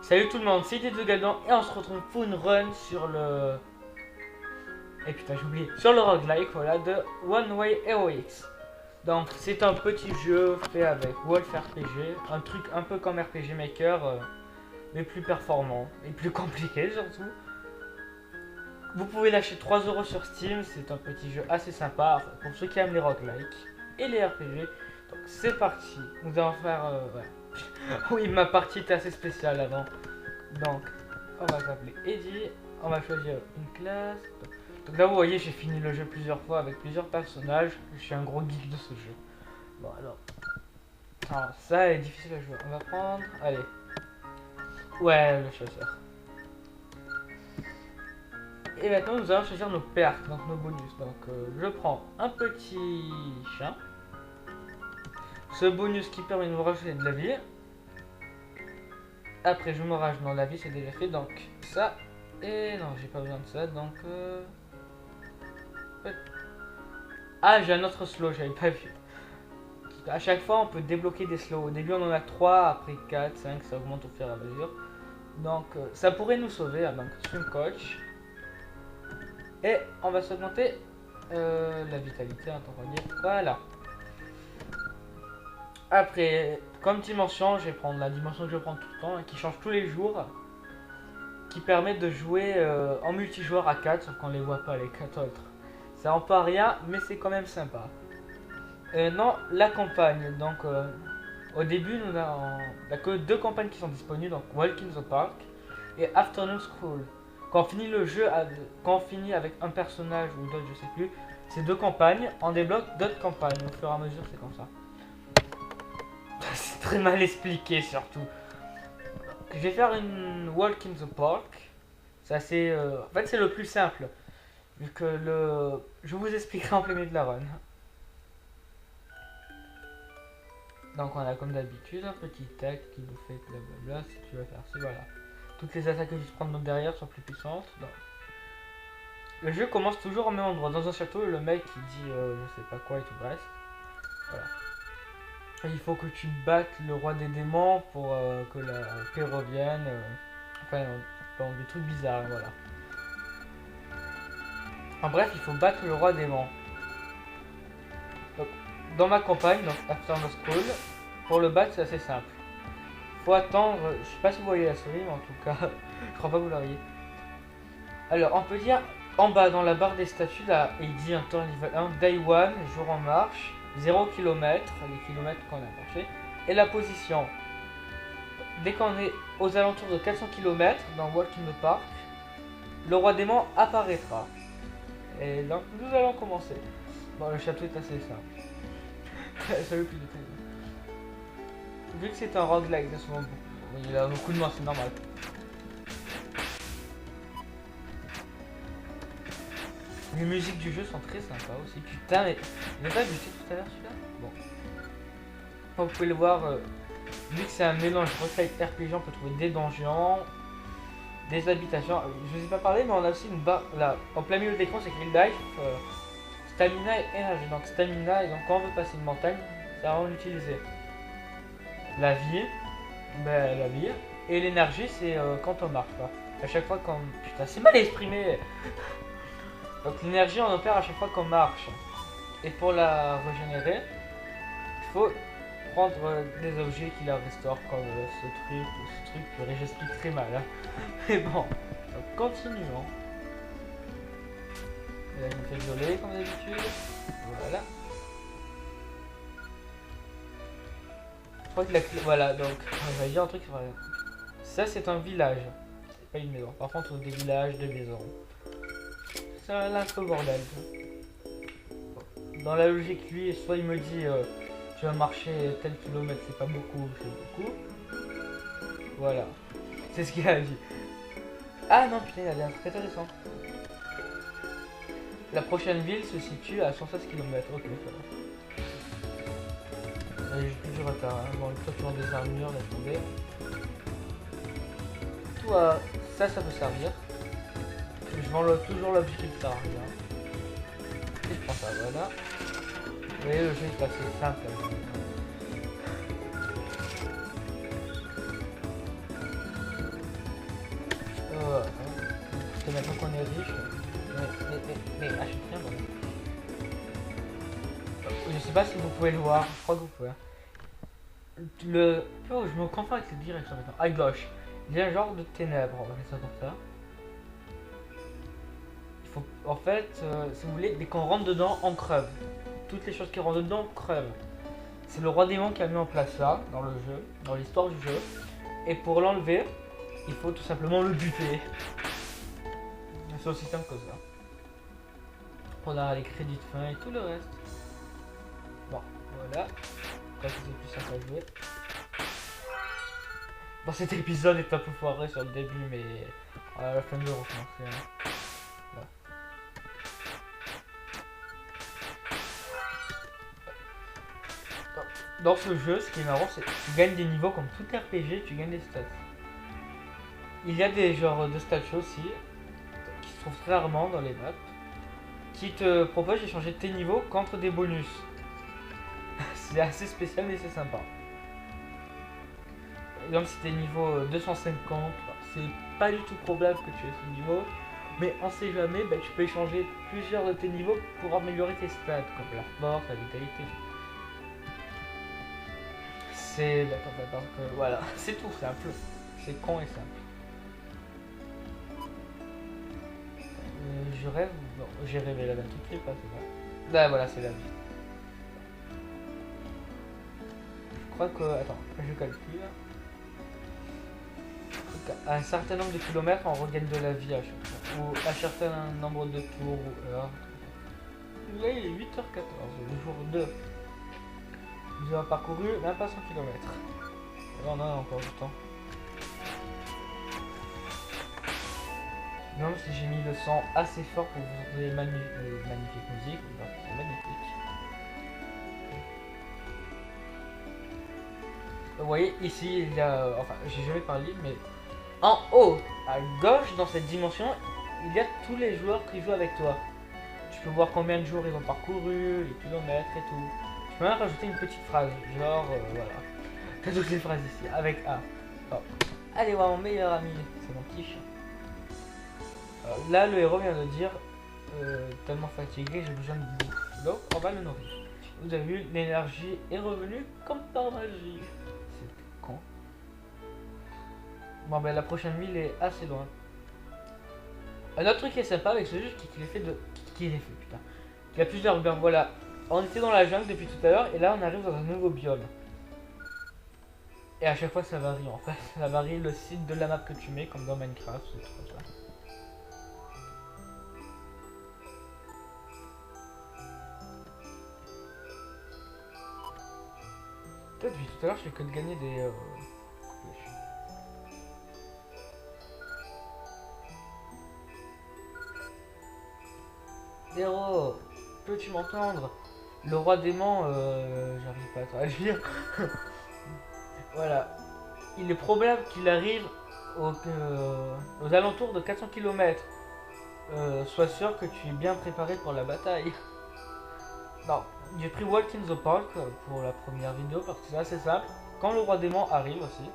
Salut tout le monde, c'est Gadan et on se retrouve pour une run sur le... Et putain j'ai oublié. Sur le roguelike, voilà, de One Way Heroics. Donc c'est un petit jeu fait avec Wolf RPG, un truc un peu comme RPG Maker, mais plus performant et plus compliqué surtout. Vous pouvez lâcher 3€ sur Steam, c'est un petit jeu assez sympa pour ceux qui aiment les roguelikes et les RPG. Donc c'est parti, nous allons faire... ouais. Oui, ma partie était assez spéciale avant. Donc, on va s'appeler Eddie. On va choisir une classe. Donc là, vous voyez, j'ai fini le jeu plusieurs fois avec plusieurs personnages. Je suis un gros geek de ce jeu. Bon, alors ça est difficile à jouer. On va prendre... Allez. Ouais, le chasseur. Et maintenant, nous allons choisir nos pertes, donc nos bonus. Donc, je prends un petit chien. Ce bonus qui permet de me rajouter de la vie. Après, je me rage dans la vie, c'est déjà fait. Donc, ça. Et non, j'ai pas besoin de ça. Donc, ah, j'ai un autre slow, j'avais pas vu. À chaque fois, on peut débloquer des slows. Au début, on en a 3, après 4, 5, ça augmente au fur et à mesure. Donc, ça pourrait nous sauver. Donc, swim coach. Et on va s'augmenter la vitalité, hein, on va dire. Voilà. Après, comme dimension, je vais prendre la dimension que je prends tout le temps, qui change tous les jours. Qui permet de jouer en multijoueur à 4, sauf qu'on les voit pas les 4 autres. Ça en pas rien, mais c'est quand même sympa. Non, la campagne. Donc, au début, nous n'avons que 2 campagnes qui sont disponibles. Donc, Walk in the Park et Afternoon School. Quand on finit le jeu, quand on finit avec un personnage ou d'autres, je sais plus, ces 2 campagnes, on débloque d'autres campagnes. Au fur et à mesure, c'est comme ça. C'est très mal expliqué, surtout. Je vais faire une Walk in the Park. C'est assez. En fait, c'est le plus simple. Vu que le. Je vous expliquerai en plein milieu de la run. Donc on a comme d'habitude un petit texte qui nous fait blablabla, si tu veux faire ci, voilà. Toutes les attaques que tu prends de derrière sont plus puissantes. Donc. Le jeu commence toujours au même endroit, dans un château, le mec il dit je sais pas quoi et tout le reste. Voilà. Et il faut que tu battes le roi des démons pour que la paix revienne. Enfin, des trucs bizarres, voilà. En bref, il faut battre le roi démon. Donc, dans ma campagne, donc Afternoon School, pour le battre, c'est assez simple. Faut attendre, je sais pas si vous voyez la souris, mais en tout cas, je crois pas que vous l'auriez. Alors, on peut dire en bas dans la barre des statuts, là, il dit un temps niveau 1, Day 1, jour en marche, 0 km, les kilomètres qu'on a marché, et la position. Dès qu'on est aux alentours de 400 km dans Walk in the Park, le roi démon apparaîtra. Et donc, nous allons commencer. Bon, le château est assez simple. Ça veut plus de temps. Vu que c'est un roguelike, il y a souvent beaucoup. Il a beaucoup de morts, c'est normal. Les musiques du jeu sont très sympas aussi. Putain, mais il n'a pas buté tout à l'heure celui-là. Bon. Comme vous pouvez le voir, vu que c'est un mélange roguelike RPG, on peut trouver des donjons, des habitations. Je vous ai pas parlé, mais on a aussi une barre là, en plein milieu de l'écran, c'est écrit life, stamina et énergie. Donc stamina, et donc quand on veut passer une montagne, ça va en utiliser. La vie, ben, la vie, et l'énergie, c'est quand on marche. Quoi. À chaque fois qu'on... Putain, c'est mal exprimé. Donc l'énergie, on opère à chaque fois qu'on marche. Et pour la régénérer, il faut prendre des objets qui la restaurent, comme ce truc ou ce truc. J'explique très mal. Hein. Mais bon, donc continuons. Et là, je me fais violer comme d'habitude. Voilà. Je crois que la clé... Voilà, donc, on va dire un truc. Ça, c'est un village. C'est pas une maison. Par contre, on a des villages, des maisons. C'est un peu bordel. Dans la logique, lui, soit il me dit tu vas marcher tel kilomètre, c'est pas beaucoup, c'est beaucoup. Voilà. C'est ce qu'il a dit. Ah non, putain, il a l'air très intéressant. La prochaine ville se situe à 116 km. Ok, ça va. J'ai plus du retard. Hein. Bon, toi, tu vends des armures, laisse tomber. Toi, ça peut servir. Je vends toujours l'objet qui sert à rien. Et je prends ça, voilà. Vous voyez, le jeu est assez simple. maintenant qu'on est riche. Mais achète rien, voilà. Je sais pas si vous pouvez le voir, je crois que vous pouvez. Oh, je me confonds avec cette direction maintenant. À gauche, il y a un genre de ténèbres, on va mettre ça comme ça. Il faut, en fait, si vous voulez, dès qu'on rentre dedans, on crève. Toutes les choses qui rentrent dedans crèvent. C'est le roi démon qui a mis en place ça dans le jeu, dans l'histoire du jeu. Et pour l'enlever, il faut tout simplement le buter. C'est aussi simple que ça. On a les crédits de fin et tout le reste. Bon, voilà. Comme c'est plus simple à jouer. Bon, cet épisode est un peu foiré sur le début, mais à la fin de recommencer. Hein. Voilà. Dans ce jeu, ce qui est marrant, c'est que tu gagnes des niveaux comme tout RPG, tu gagnes des stats. Il y a des genres de statues aussi, qui se trouvent très rarement dans les maps, qui te proposent d'échanger tes niveaux contre des bonus. C'est assez spécial mais c'est sympa. Par exemple, si t'es niveau 250, c'est pas du tout probable que tu aies ce niveau, mais on sait jamais, tu peux échanger plusieurs de tes niveaux pour améliorer tes stats, comme la force, la vitalité. C'est... donc voilà, c'est tout simple, c'est con et simple. Je rêve, non, j'ai rêvé la dame tout de suite, pas c'est ça. Là voilà, c'est la vie. Je crois que... Attends, je calcule. À un certain nombre de kilomètres, on regagne de la vie à chaque fois. Ou à un certain nombre de tours ou heures. Là, il est 8h14, le jour 2. Nous avons parcouru même pas 100 km. Là, on a encore du temps. Même si j'ai mis le son assez fort pour vous entendre les magnifiques musiques, c'est magnifique. Vous voyez, ici, il y a... Enfin, j'ai jamais parlé, mais... En haut, à gauche, dans cette dimension, il y a tous les joueurs qui jouent avec toi. Tu peux voir combien de jours ils ont parcouru, les kilomètres et tout. Je peux même rajouter une petite phrase, genre, voilà. T'as toutes les phrases ici, avec A. Oh. Allez voir mon meilleur ami, c'est mon petit chat. Là, le héros vient de dire, tellement fatigué, j'ai besoin de bouffe. Donc, on va le nourrir. Vous avez vu, l'énergie est revenue comme par magie. C'est con. Bon, la prochaine ville est assez loin. Un autre truc qui est sympa avec ce jeu, qu'il est fait de... Qu'il est fait, putain. Il y a plusieurs biomes, voilà. On était dans la jungle depuis tout à l'heure, et là, on arrive dans un nouveau biome. Et à chaque fois, ça varie, en fait. Ça varie le site de la map que tu mets, comme dans Minecraft, ou tout comme ça. Toi, depuis tout à l'heure, je fais que de gagner des... Héros, peux-tu m'entendre? Le roi démon, j'arrive pas à traduire. Voilà. Il est probable qu'il arrive aux alentours de 400 km. Sois sûr que tu es bien préparé pour la bataille. Non, j'ai pris Walk in the Park pour la première vidéo parce que c'est assez simple. Quand le roi démon arrive aussi,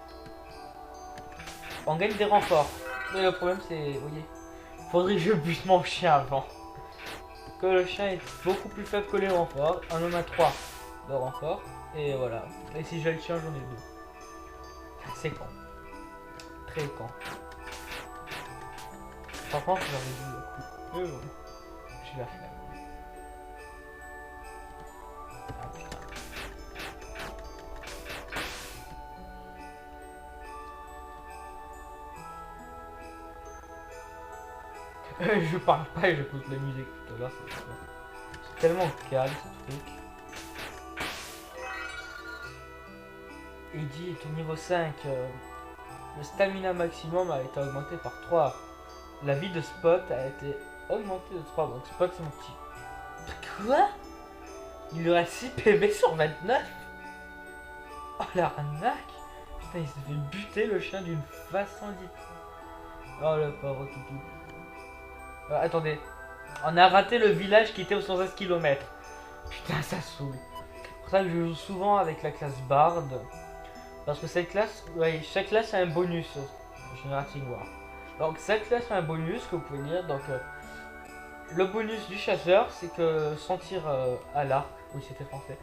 on gagne des renforts. Mais le problème c'est, vous voyez, faudrait que je bute mon chien avant. Que le chien est beaucoup plus faible que les renforts. On en a 3 de renforts. Et voilà. Et si j'ai le chien, j'en ai 2. C'est con. Très con. Par contre, j'aurais dû le coup. Je vais la faire. Je parle pas et j'écoute la musique tout à l'heure, c'est tellement calme ce truc. Eddie est au niveau 5. Le stamina maximum a été augmenté par 3. La vie de Spot a été augmentée de 3. Donc Spot c'est mon petit. Quoi? Il lui reste 6 PV sur 29. Oh l'arnaque. Putain, il s'est fait buter le chien d'une façon dite. Oh le pauvre toutou. Attendez, on a raté le village qui était aux 116 km. Putain, ça saoule. C'est pour ça que je joue souvent avec la classe Bard. Parce que cette classe, ouais, chaque classe a un bonus. Generating War. Donc ça classe un bonus que vous pouvez lire. Donc le bonus du chasseur, c'est que son tir à l'arc, oui c'était français,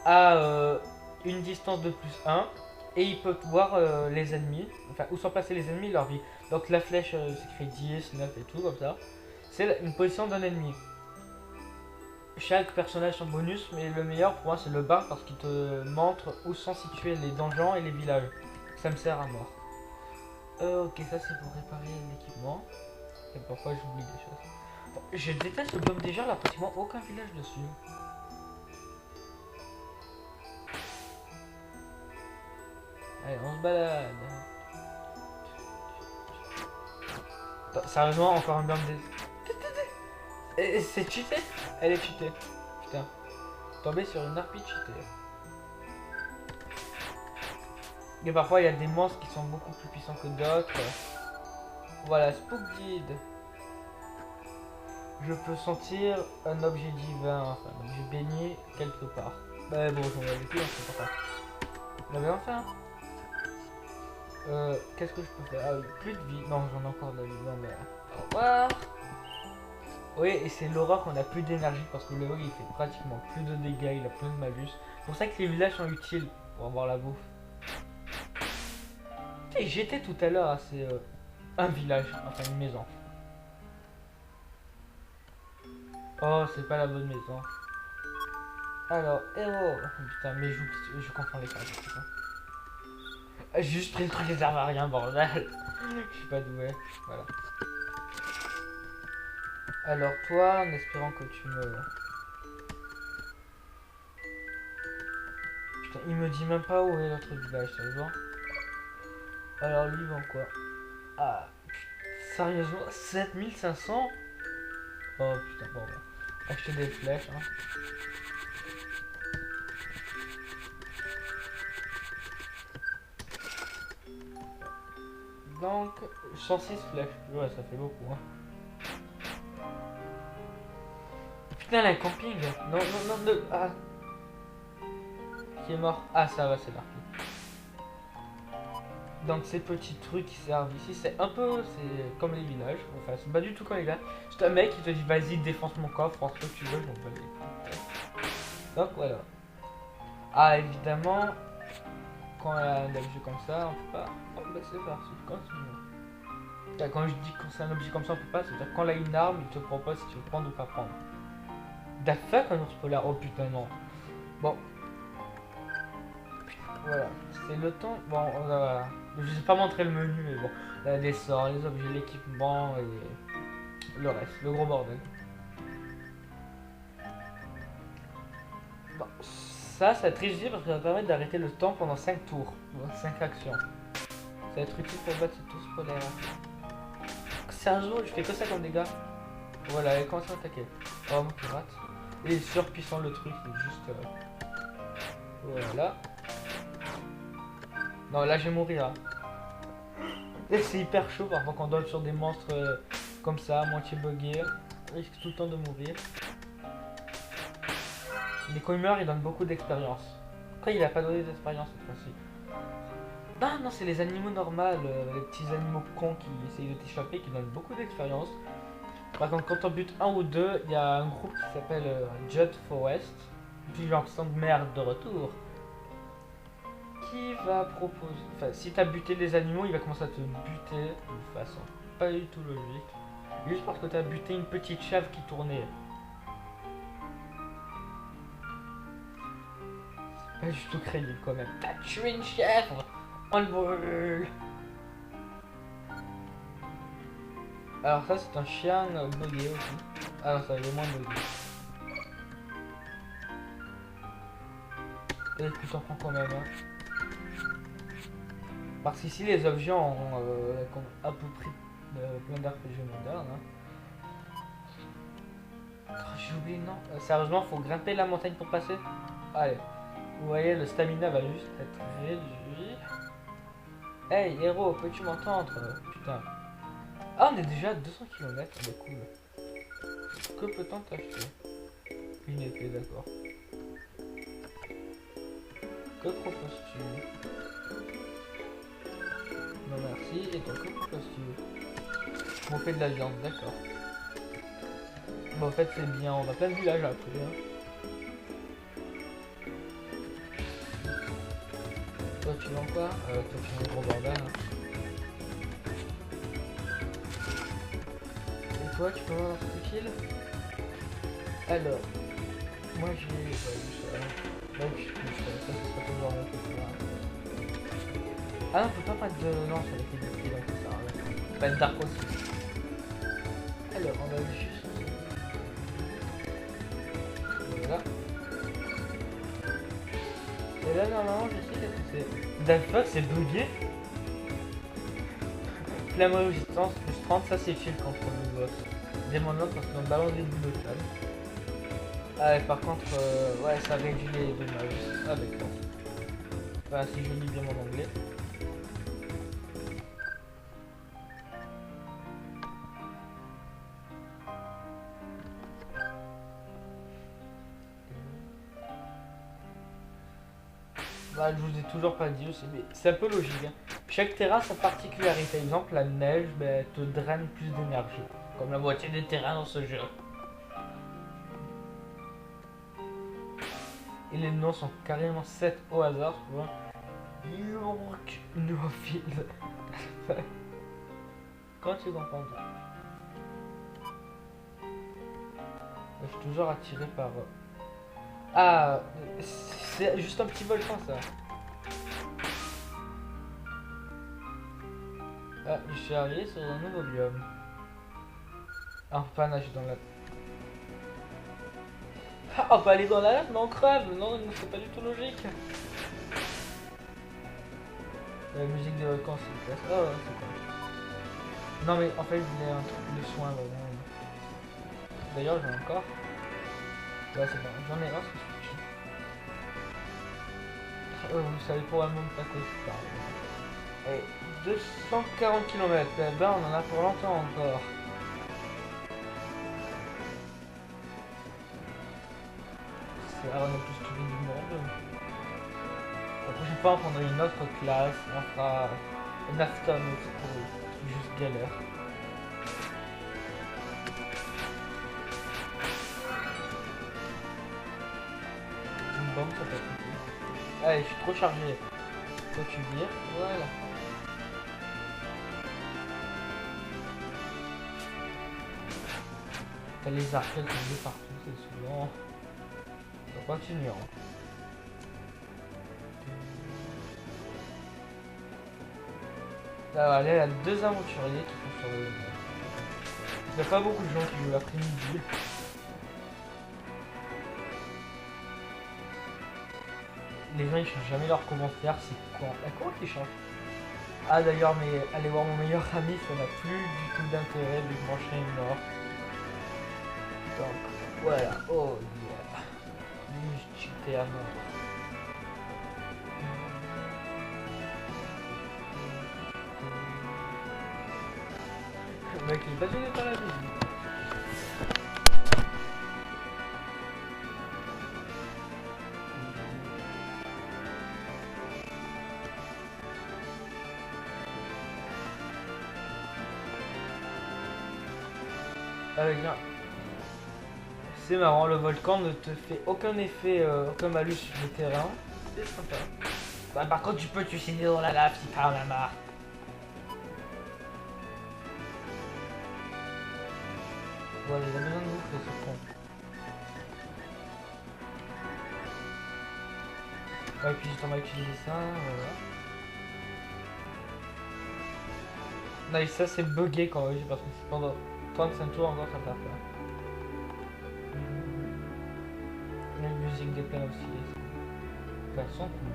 à une distance de plus 1 et il peut voir les ennemis, enfin où sont passés les ennemis, leur vie. Donc la flèche s'écrit 10, 9 et tout comme ça. C'est une position d'un ennemi. Chaque personnage son bonus, mais le meilleur pour moi c'est le bar parce qu'il te montre où sont situés les donjons et les villages. Ça me sert à mort. Ok, ça c'est pour réparer l'équipement. Et parfois j'oublie des choses. Bon, je déteste le biome déjà, là pratiquement aucun village dessus. Allez, on se balade. Attends, sérieusement, encore un biome des... C'est cheaté. Elle est cheatée. Putain. Tomber sur une harpie cheatée. Et parfois il y a des monstres qui sont beaucoup plus puissants que d'autres. Voilà, Spook Guide. Je peux sentir un objet divin, enfin un objet béni quelque part. Bah bon, j'en avais plus, c'est pas grave. On avait enfin. Qu'est-ce que je peux faire? Ah oui, plus de vie. Non, j'en ai encore de la vie. Non, mais... Au revoir. Oui, et c'est Laura qu'on a plus d'énergie parce que le héros il fait pratiquement plus de dégâts, il a plus de malus. C'est pour ça que les villages sont utiles pour avoir la bouffe. Et j'étais tout à l'heure, c'est un village, enfin une maison. Oh, c'est pas la bonne maison. Alors, héros. Putain, mais je confonds les cartes. J'ai juste pris le truc des armes à rien, bordel. Je suis pas doué. Voilà. Alors, toi, en espérant que tu me. Putain, il me dit même pas où est l'autre village, sérieusement. Alors, lui, bon quoi. Ah, putain, sérieusement, 7500. Oh putain, bon, bah. Acheter des flèches, hein. Donc, 106 flèches. Ouais, ça fait beaucoup, hein. Putain, là, camping. Non, non, non, non. Ah. Qui est mort. Ah, ça va, c'est l'arc. Donc, ces petits trucs qui servent ici, c'est un peu. C'est comme les villages. Enfin, c'est pas du tout comme les villages. C'est un mec qui te dit, vas-y, défonce mon coffre, en ce que tu veux, je m'en bats les couilles. Donc, voilà. Ah, évidemment, quand il y a un objet comme ça, on peut pas. Oh, bah, c'est parti. Continue. Quand je dis que c'est un objet comme ça, on peut pas, c'est-à-dire quand il a une arme, il te propose si tu veux prendre ou pas prendre. Da fuck un ours polaire, oh putain non. Bon. Voilà, c'est le temps. Bon, on va... Je vais pas montrer le menu, mais bon. Là, les sorts, les objets, l'équipement et le reste, le gros bordel. Bon, ça va être utile parce que ça va permettre d'arrêter le temps pendant 5 tours, 5 actions. Ça va être utile pour battre cet ours polaire. Sérieusement, je fais que ça comme dégâts. Voilà, il commence à attaquer. Oh, mon pirate. Il est surpuissant le truc, il est juste... Voilà. Non, là je vais mourir. Hein. C'est hyper chaud parfois quand on donne sur des monstres comme ça, moitié buggés. On risque tout le temps de mourir. Mais quand il meurt, il donne beaucoup d'expérience. Après, il a pas donné d'expérience cette fois-ci. Non, non, c'est les animaux normaux, les petits animaux cons qui essayent de t'échapper, qui donnent beaucoup d'expérience. Par contre, quand on bute un ou deux, il y a un groupe qui s'appelle Judd Forest, puis l'ambition de merde de retour, qui va proposer... Enfin, si t'as buté les animaux, il va commencer à te buter de façon pas du tout logique. Juste parce que t'as buté une petite chèvre qui tournait. C'est pas du tout crédible quand même. T'as tué une chèvre! On le brûle! Alors ça c'est un chien bugué aussi. Alors ça il est moins bugué. Et puis t'en prends quand même. Hein. Parce qu'ici les objets ont à peu près plein d'RPG moderne. Hein. Oh, j'ai oublié non. Sérieusement faut grimper la montagne pour passer. Allez. Vous voyez le stamina va juste être réduit. Hey héros, peux-tu m'entendre? Putain. Ah, on est déjà à 200 km, c'est cool. Que peut-on t'acheter? Une épée, d'accord. Que proposes-tu? Non merci. et toi, comment toi si tu veux? On fait de la viande, d'accord. Bon, en fait, c'est bien, on a plein de villages après. Hein. Toi, tu vends quoi? Toi, tu vends un gros bordel. Hein. Et toi, tu peux avoir tranquille? Alors, moi j'ai. Ouais, ça. Ouais, je ça sera toujours mon truc là. Ah non, faut pas mettre de lance avec les défis, donc ça sert à rien. Faut pas être dark aussi. Alors, on va juste. Voilà. Et là, normalement, je sais qu'est-ce que c'est. Daft c'est bugué. Flamme résistance plus 30, ça c'est chill contre le boss. Démon note parce qu'on balance des boules de flamme. Ah, et par contre, ouais, ça réduit les dommages avec toi. Enfin, si je lis bien mon anglais. Bah, je vous ai toujours pas dit aussi, mais c'est un peu logique. Hein. Chaque terrain a sa particularité. Par exemple, la neige te draine plus d'énergie. Comme la moitié des terrains dans ce jeu. Et les noms sont carrément 7 au hasard, tu vois. York Newfield. Quand tu comprends. Je suis toujours attiré par... Ah, c'est juste un petit volcan ça. Ah, je suis arrivé sur un nouveau biome. Ah, on peut pas nager dans la... Ah, on peut aller dans la lave, mais on crève. Non, c'est pas du tout logique. La musique de volcan, s'il vous plaît. Oh, ouais, c'est quoi? Non, mais en fait, il y a un truc de soin là. D'ailleurs, j'en ai encore. Ouais, c'est bon, j'en ai un, c'est vous savez probablement pas quoi je parle. Et 240 km, ben on en a pour longtemps encore. C'est la plus stupide du monde. La prochaine fois, on prendra une autre classe, on fera une Afton aussi pour juste galère. Une bombe, ça peut être utile. Allez, je suis trop chargé. Toi, tu vires, voilà. T'as les arcades tombés partout, c'est souvent. On continue. Hein. Là, voilà, il y a 2 aventuriers qui font sur le... Il n'y a pas beaucoup de gens qui jouent l'après-midi. Les gens ils changent jamais leurs commentaires, c'est quoi? Comment ils changent? Ah d'ailleurs, mais allez voir mon meilleur ami, ça n'a plus du tout d'intérêt vu que mon chien est mort. Donc voilà, oh yeah. Lui je cheaté à mort. Le mec il est passionné par la musique. Bien. C'est marrant, le volcan ne te fait aucun effet, aucun malus sur le terrain. C'est sympa. Bah, par contre, tu peux te suicider dans la lave si t'en as marre. Voilà, il a besoin de vous, c'est ce con. Ouais, puis on va utiliser ça, voilà. Nice, ça c'est bugué quand même, parce que c'est pendant 35 tours encore ça part pas. La musique des plans aussi. Faire son coup.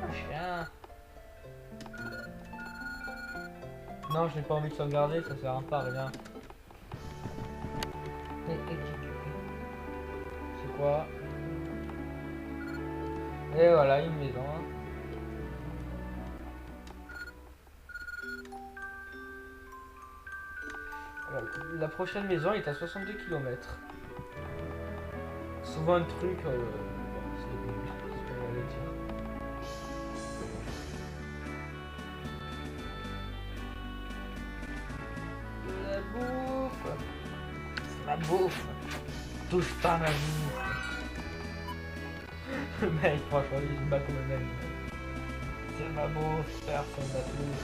Un chien. Non, je n'ai pas envie de sauvegarder, ça sert pas à rien. C'est quoi? Et voilà, une maison. La prochaine maison est à 62 km. Souvent un truc... c'est ce que j'allais dire. ma bouffe. Touche pas ma bouffe. Le mec, franchement, il se bat comme un animal. C'est ma bouffe, personne n'a tout.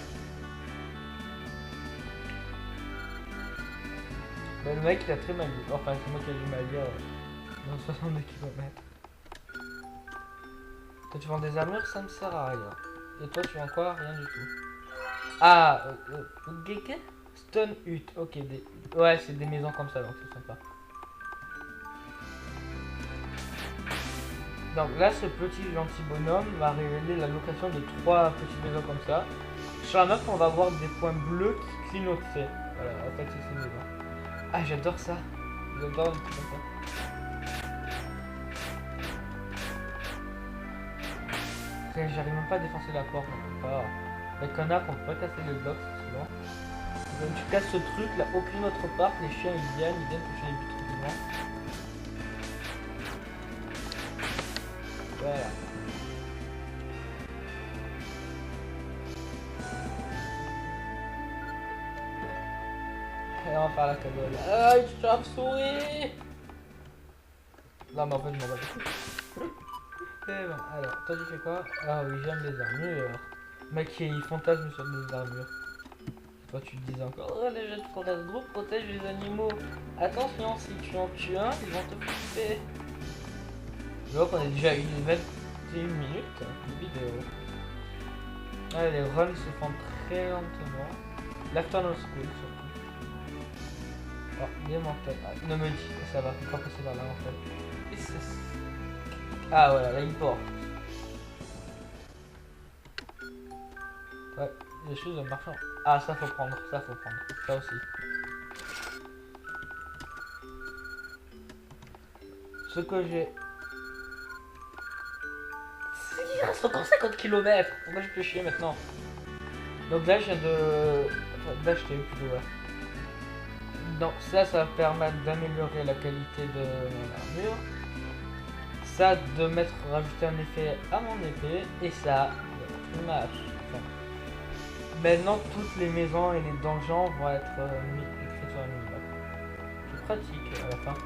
Mais le mec il a très mal lu. Enfin, c'est moi qui ai du mal lire dans 62 km. Toi tu vends des armures, ça ne sert à rien. Et toi tu vends quoi? Rien du tout. Ah, Geke? Stone Hut, ok. Ouais, c'est des maisons comme ça, donc c'est sympa. Donc là, ce petit gentil bonhomme va révéler la location de 3 petites maisons comme ça. Sur la map, on va voir des points bleus qui clignotent. Voilà, en fait, c'est ces maisons. Ah, j'adore ça. J'adore les trucs comme ça. J'arrive même pas à défoncer la porte. On peut pas. Les connards, on peut pas casser les blocs, c'est souvent. Donc tu casses ce truc, là, aucune autre part. Les chiens, ils viennent toucher les buts tranquillement. Voilà. Et on va faire la cadeau là. Aïe, chauve-souris! Non, mais en fait, je m'en bats les couilles. C'est bon, alors, toi tu fais quoi? Ah oui, j'aime les armures. Mec, il fantasme sur des armures. Toi, tu te dis encore, oh, les jeux de forest groupe protègent les animaux. Attention, si tu en tues un, ils vont te flipper. Je vois qu'on est déjà à 21 minutes de vidéo. Ah, les runs se font très lentement. L'afternoon school surtout. Oh, démantèle. Ah, ne me dis que ça va, faut pas passer par là en fait. Ah voilà, là il porte. Ouais, les choses de marchand. Ah ça faut prendre, ça faut prendre. Ça aussi. Ce que j'ai... Il reste encore 50 km. Pourquoi je peux chier maintenant? Donc là je viens de... Enfin, d'acheter plutôt là. Donc ça va permettre d'améliorer la qualité de mon armure. Ça de rajouter un effet à mon épée. Et ça, image. Enfin, maintenant toutes les maisons et les donjons vont être écrits sur la minimap. C'est pratique à la fin.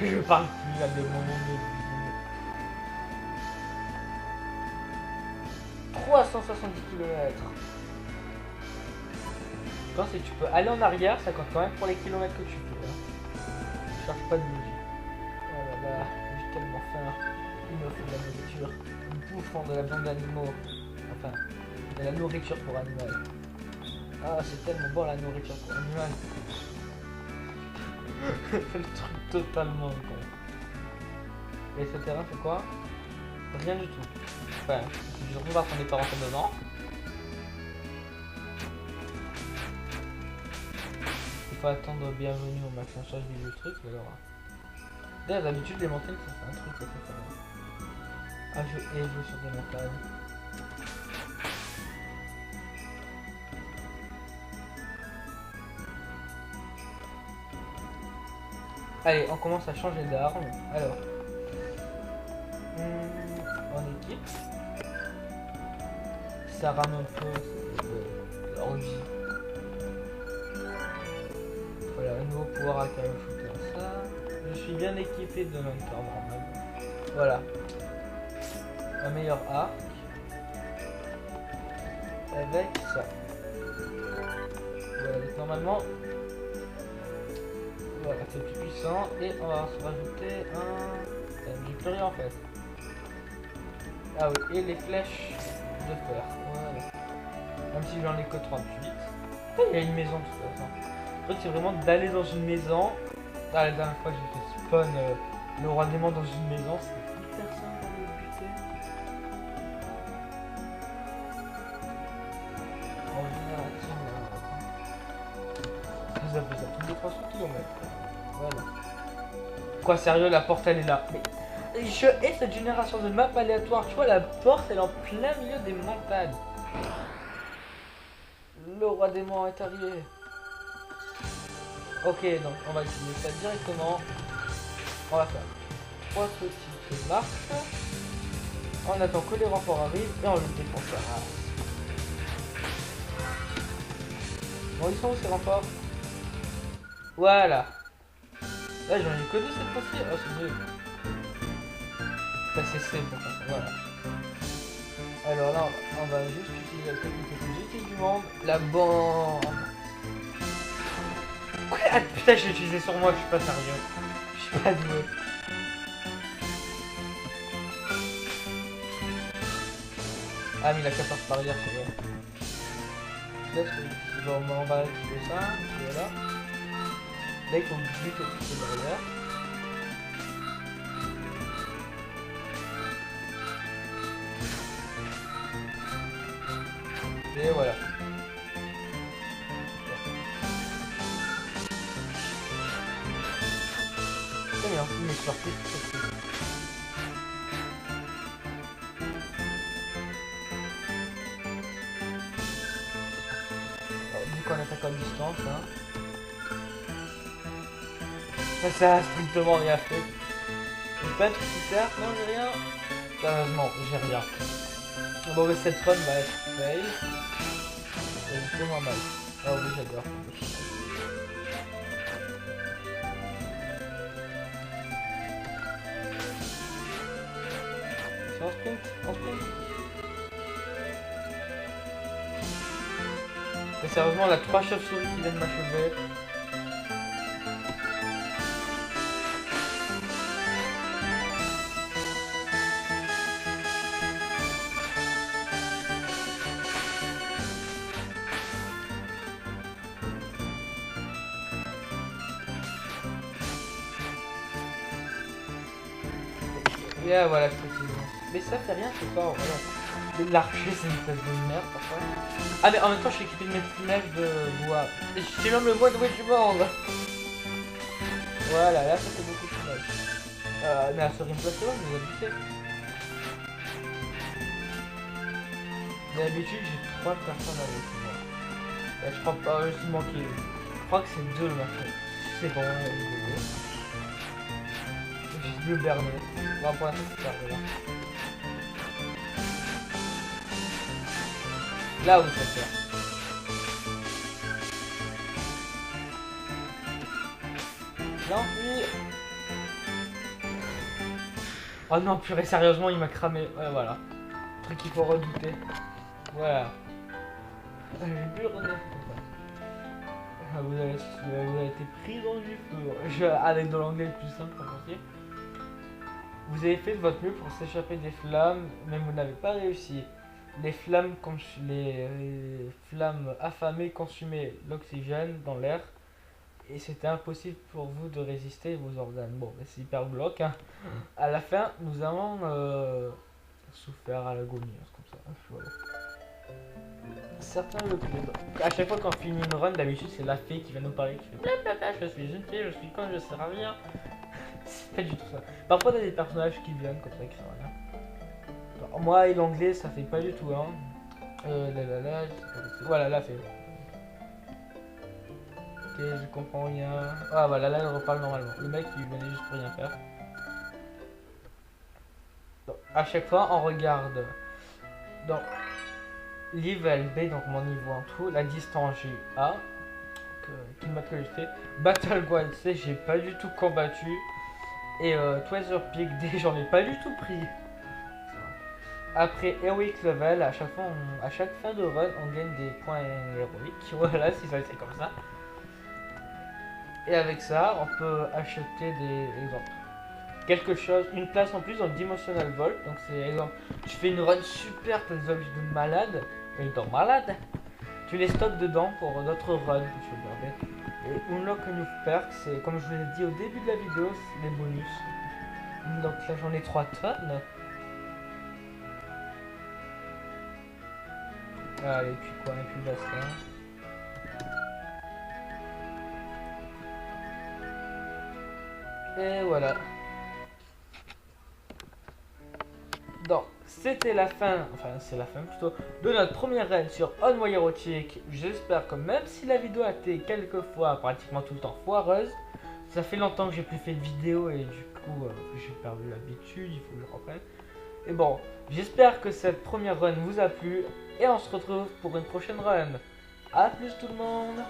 Je parle plus là de mon monde de 370 km. Quand c'est tu peux aller en arrière, ça compte quand même pour les kilomètres que tu fais. Hein. Je cherche pas de bougie. Oh là là, j'ai tellement faim. Il me faut de la nourriture. Nous bouffons de la viande d'animaux. Enfin, de la nourriture pour animal. Ah, c'est tellement bon la nourriture pour animal. Le truc totalement con. Et ce terrain fait quoi? Rien du tout. Enfin, je retrouve voir qu'on n'est pas rentré dedans. Il faut attendre bienvenue au max en charge du truc. Alors, d'ailleurs, d'habitude, les montagnes, ça fait un truc ça fait ça. Ah, je hais jouer sur des montagnes. Allez, on commence à changer d'arme. Alors, en équipe, ça rame un peu leur vie. Voilà, un nouveau pouvoir à shooter ça. Je suis bien équipé de Hunter normal. Voilà. Un meilleur arc. Avec ça. Voilà, donc normalement. Voilà, c'est plus puissant. Et on va se rajouter un. J'ai plus rien en fait. Ah oui, et les flèches de fer. Voilà. Même si j'en ai que 38. Il y a une maison de toute façon. Le truc c'est vraiment d'aller dans une maison. Ah, la dernière fois que j'ai fait spawn le roi démon dans une maison, c'était hyper simple à le buter. En génération là. Vous avez ça tous les 300 km. Voilà. Quoi, sérieux, la porte elle est là. Mais je hais cette génération de map aléatoire. Tu vois, la porte elle est en plein milieu des montagnes. Le roi démon est arrivé. Ok, donc on va utiliser ça directement. On va faire 3 petites marches. On attend que les renforts arrivent et on le défonce. Bon, ils sont où ces renforts? Voilà. Là, j'en ai que deux cette fois-ci. Oh, c'est mieux. Bah, c'est C pour ça. Voilà. Alors là, on va juste utiliser la technique la plus utile du monde. La bombe. Ah, putain, je l'ai utilisé sur moi, je suis pas sérieux. Je suis pas doué. Ah, mais il a qu'à passer par hier, c'est vrai. Là, on va activer ça. Voilà. Là, il faut buter toutes ces barrières. Et voilà. C'est bien, mais c'est parti. Vu qu'on attaque à distance, hein. Ça a strictement rien fait. J'ai pas de truc qui sert, non j'ai rien. Non, j'ai rien. Bon, mais cette run va être fail. C'est vraiment mal. Ah oui, j'adore. C'est en sprint, en sprint. Et sérieusement, on a 3 chauves-souris qui viennent m'achever. Et voilà, je précise. Mais ça fait rien, c'est pas. Voilà. L'archer, c'est une espèce de merde parfois. Ah, mais en même temps, je suis équipé de mes flèches de bois. J'ai même le bois de du monde. Voilà, là, ça fait beaucoup de flèches. Mais elle se remplace là, vous habitez. D'habitude, j'ai 3 personnes avec moi. Là, je crois pas, je suis manqué. Je crois que c'est 2 le marché. C'est bon, j'ai le berner. Bon, pour l'instant, c'est pas là. Là où ça sert. Non, puis... Oh non, purée, sérieusement, il m'a cramé. Ouais, voilà. Truc qu'il faut redouter. Voilà. J'ai plus rien. Vous avez été pris dans du feu. Avec de l'anglais le plus simple possible. Vous avez fait de votre mieux pour s'échapper des flammes, mais vous n'avez pas réussi. Les flammes affamées consumaient l'oxygène dans l'air et c'était impossible pour vous de résister vos organes. Bon, c'est hyper bloc. Hein. À la fin, nous avons souffert à l'agonie, comme ça. Voilà. Certains le plaident. À chaque fois qu'on finit une run, d'habitude c'est la fée qui vient nous parler, qui fait blablabla, je suis une fée, je suis con, je sers à rien. C'est pas du tout ça. Parfois t'as des personnages qui viennent comme ça qui servent à rien. Alors, moi et l'anglais ça fait pas du tout hein. Voilà là c'est. Ok je comprends rien. Ah voilà là il reparle normalement. Le mec il venait juste pour rien faire. Donc, à chaque fois on regarde dans level B, donc mon niveau en tout, la distance j'ai eu A. Kilomètres que j'ai fait. Battle Ground C j'ai pas du tout combattu. Et Treasure Peak D j'en ai pas du tout pris. Après Heroic Level, à chaque fin de run on gagne des points héroïques. Voilà, si ça c'est comme ça. Et avec ça on peut acheter des exemples. Quelque chose, une place en plus dans le Dimensional Vault. Donc c'est exemple, tu fais une run super, t'as des objets de malade, et dans malade, tu les stockes dedans pour d'autres runs que tu veux garder. Et Unlock a New Perk, c'est comme je vous l'ai dit au début de la vidéo, c'est les bonus. Donc là j'en ai 3 tonnes. Allez, puis quoi, et puis basta. Et voilà. Donc, c'était la fin, enfin c'est la fin plutôt, de notre première raid sur On-Way Érotique. J'espère que même si la vidéo a été quelquefois, pratiquement tout le temps foireuse, ça fait longtemps que j'ai plus fait de vidéo et du coup j'ai perdu l'habitude, il faut que je reprenne. Et bon, j'espère que cette première run vous a plu et on se retrouve pour une prochaine run. A plus tout le monde!